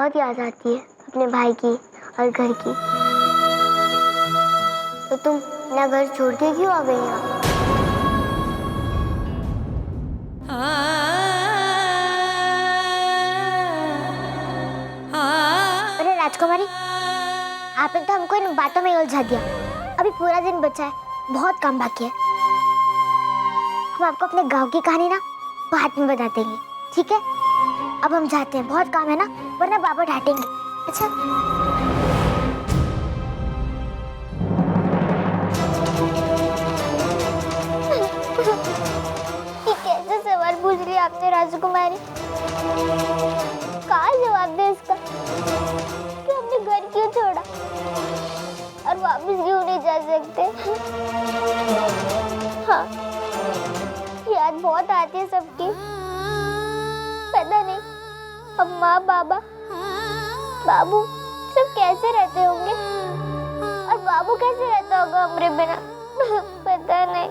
बहुत याद आती है अपने भाई की और घर की। तो तुम अपना घर छोड़ के क्यों आ गई यहाँ? अरे राजकुमारी, आपने तो हमको इन बातों में उलझा दिया। अभी पूरा दिन बचा है, बहुत काम बाकी है। हम आपको अपने गांव की कहानी ना बाद में बता देंगे, ठीक है? अब हम जाते हैं, बहुत काम है ना, वरना बाबा डांटेंगे। अच्छा? ये कैसे सवाल पूछ लिया आपने राजकुमारी? कहाँ जवाब दे इसका कि हमने घर क्यों छोड़ा और वापस क्यों नहीं जा सकते? हाँ, याद बहुत आती है सबकी। पता नहीं अम्मा, बाबा, बाबू सब कैसे रहते होंगे और बाबू कैसे रहता होगा हमरे बिना। पता नहीं।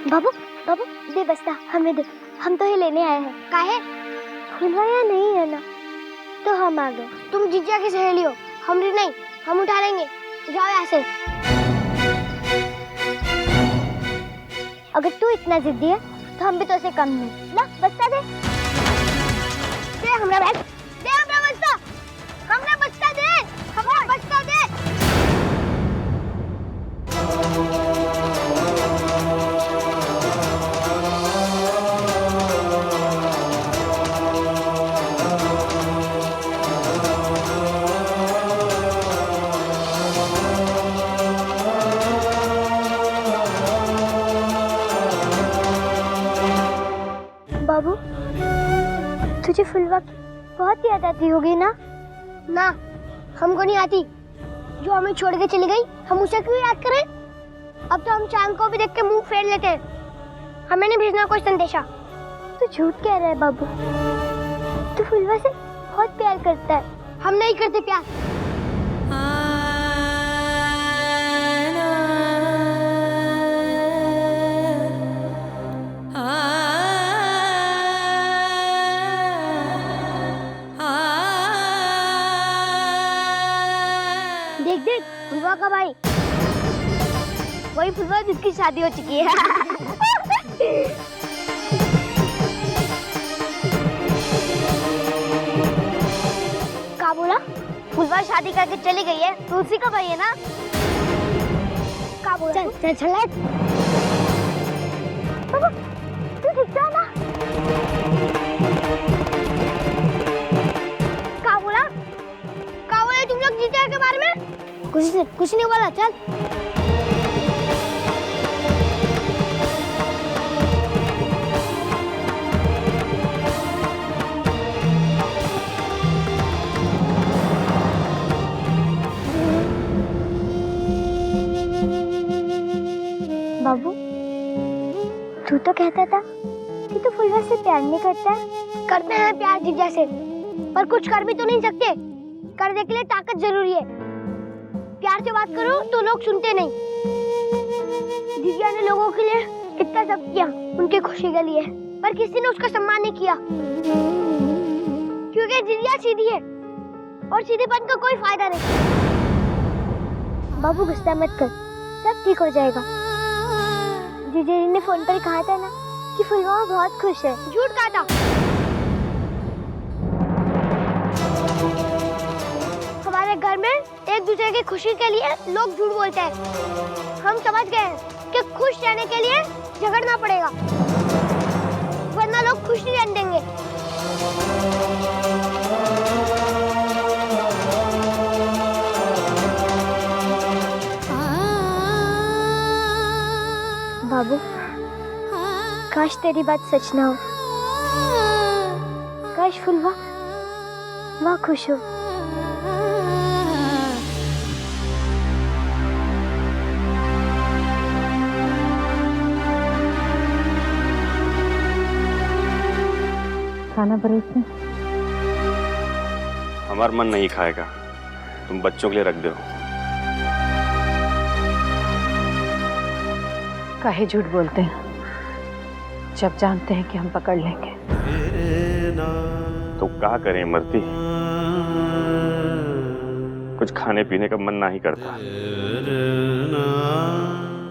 बाबू, बाबू दे बस्ता, हमें दे। हम तो ही लेने आए हैं। काहे? फुलवा यहाँ नहीं है ना, तो हम आ गए। तुम जीजा की सहेली हो, हमरी नहीं, हम उठा लेंगे। जाओ यहाँ से। अगर तू इतना जिद्दी है तो हम भी तो ऐसे कम नहीं। ला बस्ता दे। दे हमरा बैग, दे हमरा बस्ता, हमरा बस्ता दे, हमरा बस्ता दे। बाबू, तुझे फुलवा की बहुत याद आती होगी ना? ना, हमको नहीं आती। जो हमें छोड़ के चली गई, हम उसे क्यों याद करें? अब तो हम चांद को भी देख के मुंह फेर लेते हैं। हमें नहीं भेजना कोई संदेशा। तू झूठ कह रहा है बाबू। तू फुलवा से बहुत प्यार करता है। हम नहीं करते प्यार। देख देख, फुलवा का भाई, वही फुलवा जिसकी शादी हो चुकी है। क्या बोला? फुलवा शादी करके चली गई है, तो उसी का भाई है ना? क्या बोला? चल चल चल। तू ठीक जा ना? क्या बोला? क्या बोले तुम लोग जीजा के बारे में? कुछ नहीं बोला। चल। बाबू, तू तो कहता था कि तू फुलवा से प्यार नहीं करता है। करते हैं प्यार जीजा से, पर कुछ कर भी तो नहीं सकते। करने के लिए ताकत जरूरी है। प्यार से बात करो तो लोग सुनते नहीं। जीजा ने लोगों के लिए इतना सब किया उनकी खुशी के लिए, पर किसी ने उसका सम्मान नहीं किया, क्योंकि जीजा सीधी है और सीधेपन का कोई फायदा नहीं। बाबू गुस्सा मत कर, सब ठीक हो जाएगा। जीजा ने फोन पर कहा था ना कि फुलवा बहुत खुश है। झूठ कहा था। हमारे घर में एक दूसरे की खुशी के लिए लोग झूठ बोलते हैं। हम समझ गए हैं कि खुश रहने के लिए झगड़ना पड़ेगा, वरना लोग खुश नहीं रहने देंगे। बाबू, काश तेरी बात सच ना हो। काश फुलवा माँ खुश हो। खाना परोस। हमारा मन नहीं खाएगा, तुम बच्चों के लिए रख दो। काहे झूठ बोलते हैं जब जानते हैं कि हम पकड़ लेंगे। तो क्या करें इमरती, कुछ खाने पीने का मन नहीं करता।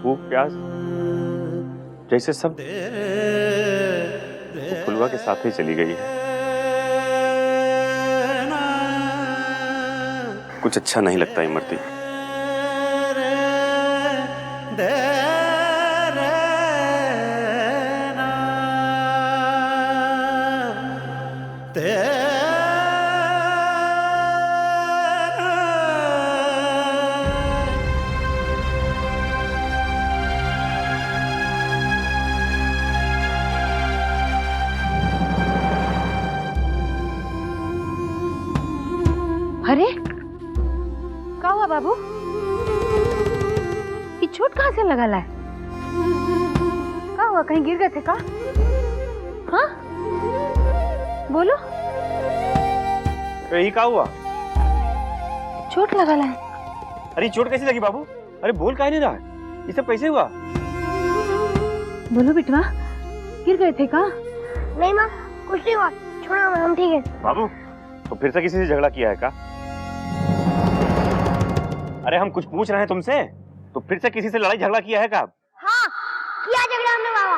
भूख प्यास जैसे सब वो फुलवा के साथ ही चली गई है। कुछ अच्छा नहीं लगता इमरती। अरे क्या हुआ बाबू? ये चोट कहाँ से लगा है? क्या हुआ, कहीं गिर गए थे का? हाँ बोलो। यही क्या हुआ? चोट लगा है। अरे चोट कैसी लगी बाबू? अरे बोल काहे नहीं रहा है? ये सब कैसे हुआ? बोलो बिटवा, गिर गए थे का? नहीं माँ, कुछ नहीं हुआ, छोड़ो हम ठीक है। बाबू तो फिर से किसी से झगड़ा किया है का? अरे हम कुछ पूछ रहे हैं तुमसे, तो फिर से किसी से लड़ाई झगड़ा किया है का? हाँ किया झगड़ा हमने बाबा।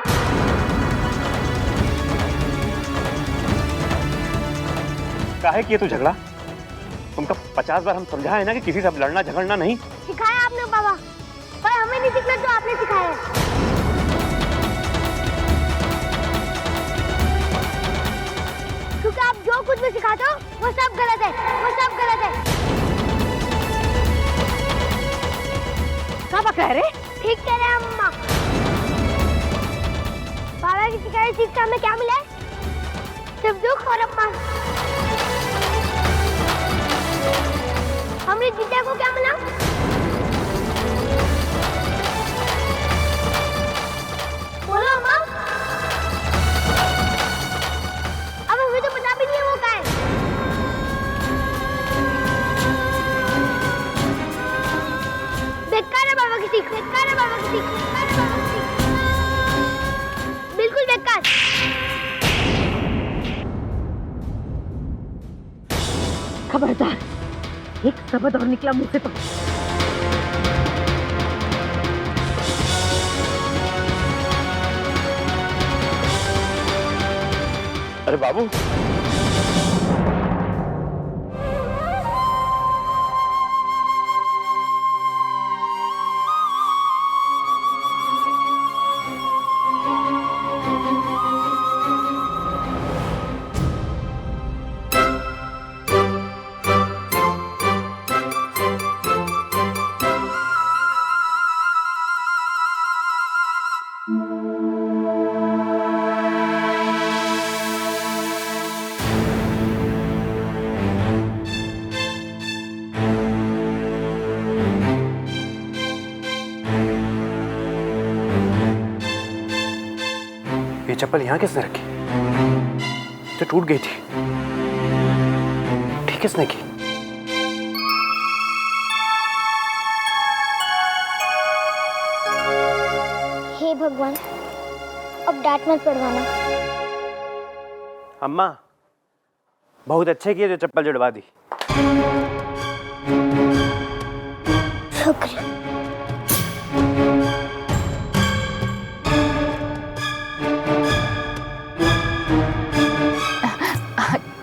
काहे किया तू झगड़ा? तुमको 50 बार हम समझाए ना कि किसी से लड़ना झगड़ना नहीं। सिखाया आपने बाबा, पर हमें नहीं सीखना तो आपने सिखाया। क्योंकि आप जो कुछ भी सिखाते हो वो सब गलत है, वो सब गलत है। क्या कह रहे? ठीक कह रहे हैं अम्मा। बाबा की सिखाई चीज का हमें क्या मिला है? सिर्फ दुख और अपमान। हमने जीजा को क्या मिला? बोलो अम्मा। अब हमें तो पता भी नहीं है वो क्या है। बेकार है बाबा की सीख, बेकार है बाबा की सीख, बेकार है बाबा की सीख, बिल्कुल बेकार। खबरदार, एक शब्द और निकला मुंह से तो। अरे बाबू ये चप्पल यहाँ किसने रखी? तो टूट गई थी, ठीक किसने की? हे भगवान, अब डांट मत पड़वाना। अम्मा बहुत अच्छे किए जो चप्पल जुड़वा दी। शुक्र।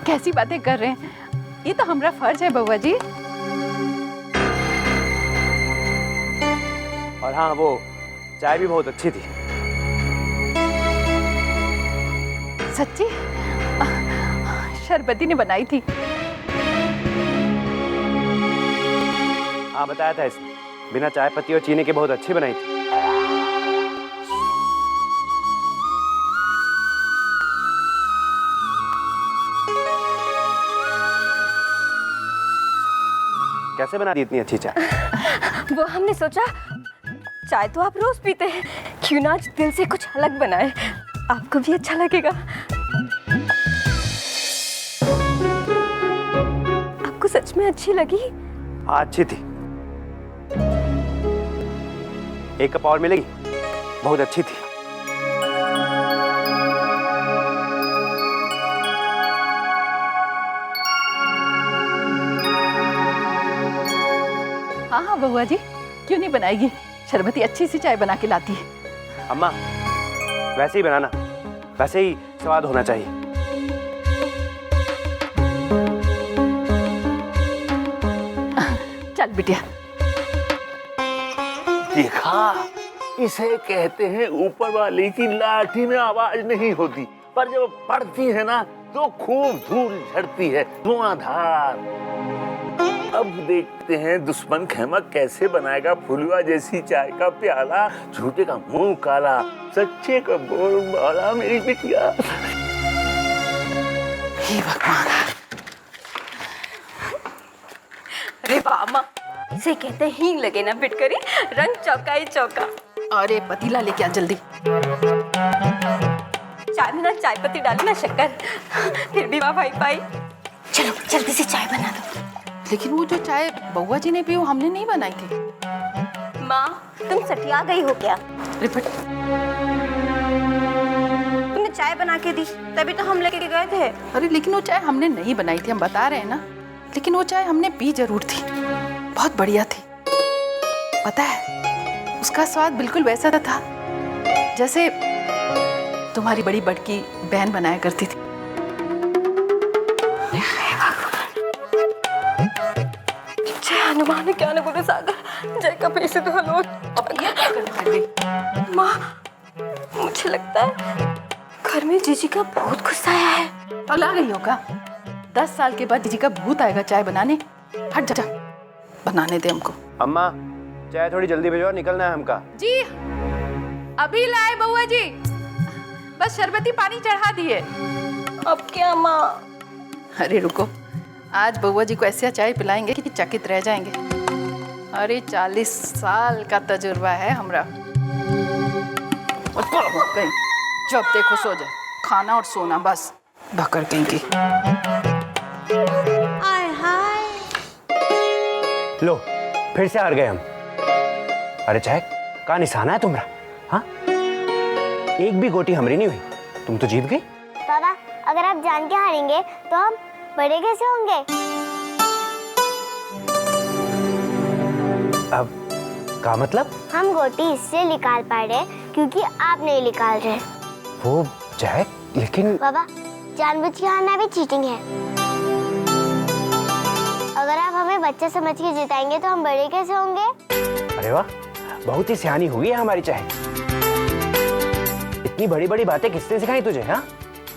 कैसी बातें कर रहे हैं? ये तो हमारा फर्ज है बउआ जी। और हाँ, वो चाय भी बहुत अच्छी थी। सच्ची? शरबती ने बनाई थी। हाँ बताया था इसने, बिना चाय पत्ती और चीनी के बहुत अच्छी बनाई थी। कैसे बना दी इतनी अच्छी चाय? वो हमने सोचा चाय तो आप रोज पीते हैं, क्यों ना आज दिल से कुछ अलग बनाए, आपको भी अच्छा लगेगा। आपको सच में अच्छी लगी हाँ अच्छी थी। एक कप और मिलेगी? बहुत अच्छी थी। हाँ हाँ बउआ जी, क्यों नहीं बनाएगी। शरबती अच्छी सी चाय बना के लाती है। अम्मा वैसे ही बनाना, वैसे ही स्वाद होना चाहिए। चल बिटिया। देखा, इसे कहते हैं ऊपर वाले की लाठी में आवाज नहीं होती, पर जब पड़ती है ना तो खूब धूल झड़ती है, धुआंधार। अब देखते हैं दुश्मन खेमक कैसे बनाएगा फुलवा जैसी चाय का प्याला, झूठे का मुंह काला, सच्चे का बोल बाला मेरी बिटिया। हे भगवान। अरे बामा, इसे कहते हैं हींग लगे ना पिटकरी, रंग चौका ही चौका। अरे पतीला लेके आ जल्दी। चाय में ना चाय पत्ती डाली ना शक्कर, फिर भी वाह भाई पाई। चलो जल्दी से चाय बना दो। लेकिन वो जो चाय बउआ जी ने पी वो हमने नहीं बनाई थी। माँ तुम सटिया गई हो क्या? रिपट। तुमने चाय बना के दी तभी तो हम लेके गए थे। अरे लेकिन वो चाय हमने नहीं बनाई थी, हम बता रहे हैं ना। लेकिन वो चाय हमने पी जरूर थी, बहुत बढ़िया थी। पता है उसका स्वाद बिल्कुल वैसा था जैसे तुम्हारी बड़ी बड़की बहन बनाया करती थी। जय हनुमान क्या न बोले सागर, जय का पैसे तो हलो। अब ये क्या करने लग गई? माँ मुझे लगता है घर में जीजी का भूत घुस आया है। अब आ गई होगा। 10 साल के बाद जीजी का भूत आएगा चाय बनाने। हट जा, बनाने दे हमको। अम्मा चाय थोड़ी जल्दी भेजो, निकलना है हमका। जी अभी लाए बउआ जी, बस शरबती पानी चढ़ा दिए। अब क्या माँ? अरे रुको, आज बउआ जी को ऐसा चाय पिलाएंगे कि चकित रह जाएंगे। अरे 40 साल का तजुर्बा है हमरा। कहीं जब देखो सो जाए, खाना और सोना बस, भकर कहीं की। लो फिर से हार गए हम। अरे चाय का निशाना है तुम्हारा? हाँ एक भी गोटी हमरी नहीं हुई, तुम तो जीत गई। बाबा अगर आप जान के हारेंगे तो हम बड़े कैसे होंगे? अब का मतलब? हम गोटी इससे निकाल पा रहे क्योंकि आप नहीं निकाल रहे। वो चाय लेकिन बाबा जानबूझ के हारना भी चीटिंग है। अगर आप हमें बच्चा समझ के जिताएंगे तो हम बड़े कैसे होंगे? अरे वाह, बहुत ही सियानी हुई है हमारी चाय। इतनी बड़ी बड़ी बातें किसने सिखाई तुझे? हाँ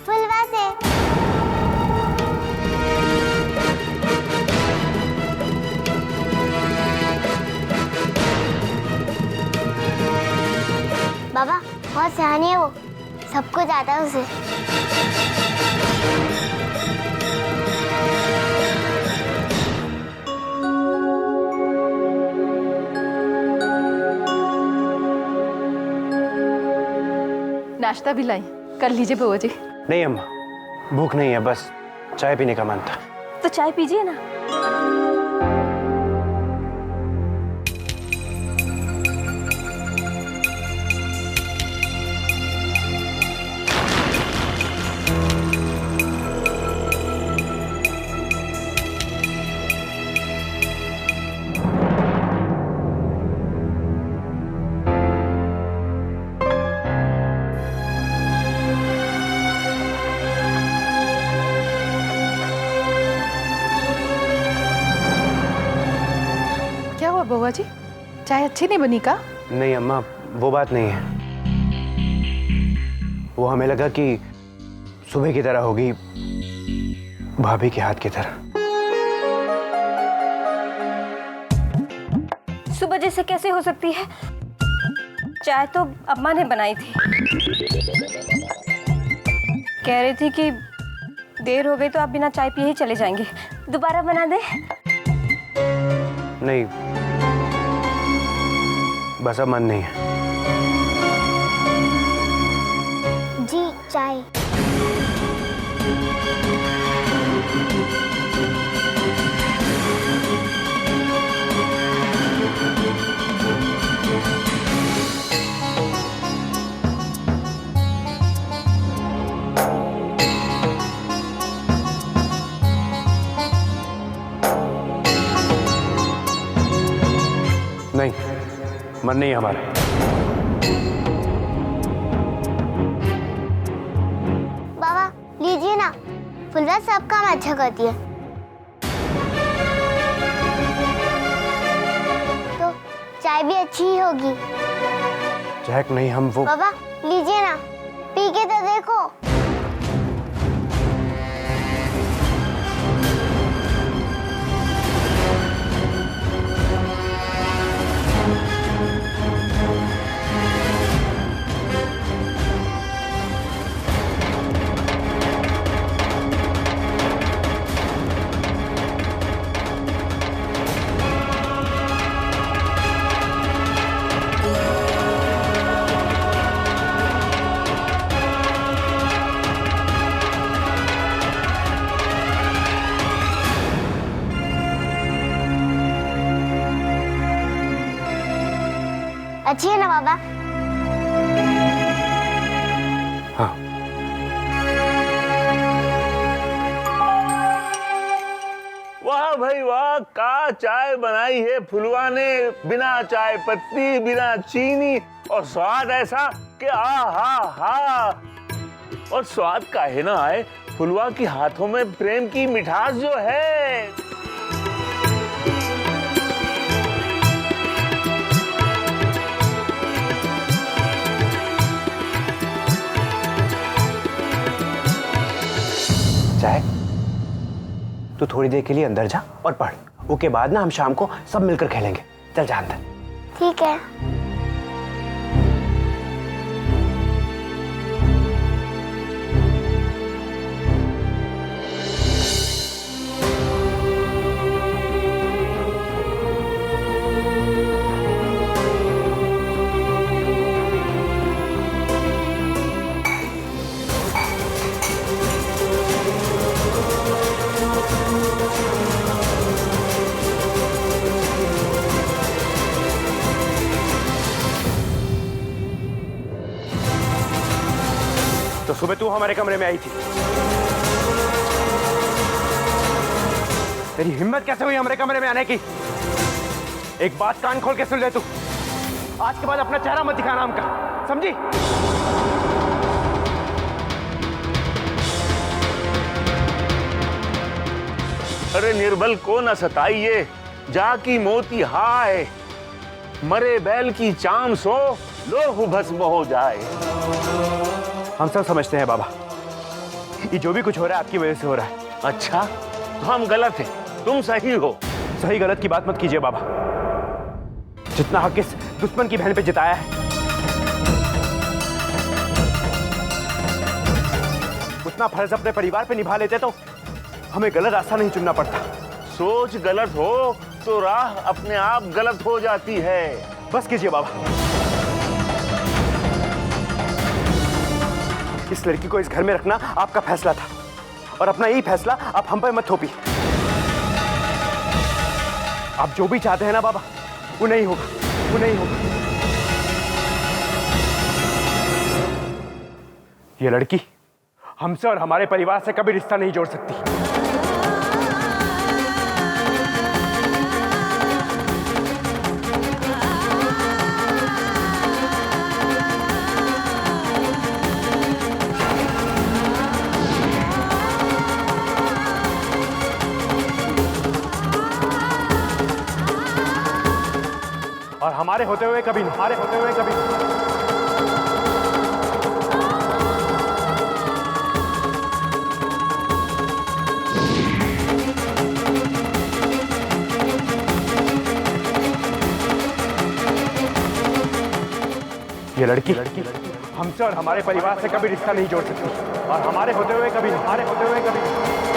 फुलवा से। बाबा बहुत सियानी है वो, सब कुछ आता है उसे। नाश्ता भी लाई, कर लीजिए बउआ जी। नहीं अम्मा, भूख नहीं है, बस चाय पीने का मन था। तो चाय पीजिए ना। बउआ जी चाय अच्छी नहीं बनी का? नहीं अम्मा, वो बात नहीं है। वो हमें लगा कि सुबह की तरह होगी, भाभी के हाथ की तरह। सुबह जैसे कैसे हो सकती है? चाय तो अम्मा ने बनाई थी। कह रही थी कि देर हो गई तो आप बिना चाय पिए ही चले जाएंगे। दोबारा बना दे? नहीं, बस अब मन नहीं है। जी चाय। मन नहीं है हमारा। बाबा लीजिए ना, फुलवा सब काम अच्छा करती है। तो चाय भी अच्छी ही होगी। चहक नहीं, हम वो। बाबा लीजिए ना, पी के तो देखो। अच्छी है ना बाबा? हाँ। वाह भाई वाह, का चाय बनाई है फुलवा ने, बिना चाय पत्ती, बिना चीनी, और स्वाद ऐसा कि हा हा। और स्वाद काहे ना आए, फुलवा की हाथों में प्रेम की मिठास जो है। चाहे तू थोड़ी देर के लिए अंदर जा और पढ़, उसके बाद ना हम शाम को सब मिलकर खेलेंगे। चल जा अंदर। ठीक है। तो सुबह तू हमारे कमरे में आई थी, तेरी हिम्मत कैसे हुई हमारे कमरे में आने की? एक बात कान खोल के सुन ले तू, आज के बाद अपना चेहरा मत दिखाना हमका, समझी? अरे निर्बल को न सताइए, जाकी मोती हाय, मरे बैल की चाम सो लोह भस्म हो जाए। हम सब समझते हैं बाबा, ये जो भी कुछ हो रहा है आपकी वजह से हो रहा है। अच्छा, तो हम गलत हैं, तुम सही हो। सही गलत की बात मत कीजिए बाबा, जितना हक इस दुश्मन की बहन पे जिताया है, उतना फर्ज अपने परिवार पे निभा लेते तो हमें गलत रास्ता नहीं चुनना पड़ता। सोच गलत हो तो राह अपने आप गलत हो जाती है। बस कीजिए बाबा, इस लड़की को इस घर में रखना आपका फैसला था, और अपना यही फैसला आप हम पर मत थोपी। आप जो भी चाहते हैं ना बाबा, वो नहीं होगा, वो नहीं होगा। ये लड़की हमसे और हमारे परिवार से कभी रिश्ता नहीं जोड़ सकती। और हमारे होते हुए कभी नहीं, हमारे होते हुए कभी नहीं। ये लड़की हमसे और हमारे परिवार से कभी रिश्ता नहीं जोड़ सकती, और हमारे होते हुए कभी नहीं, हमारे होते हुए कभी नहीं।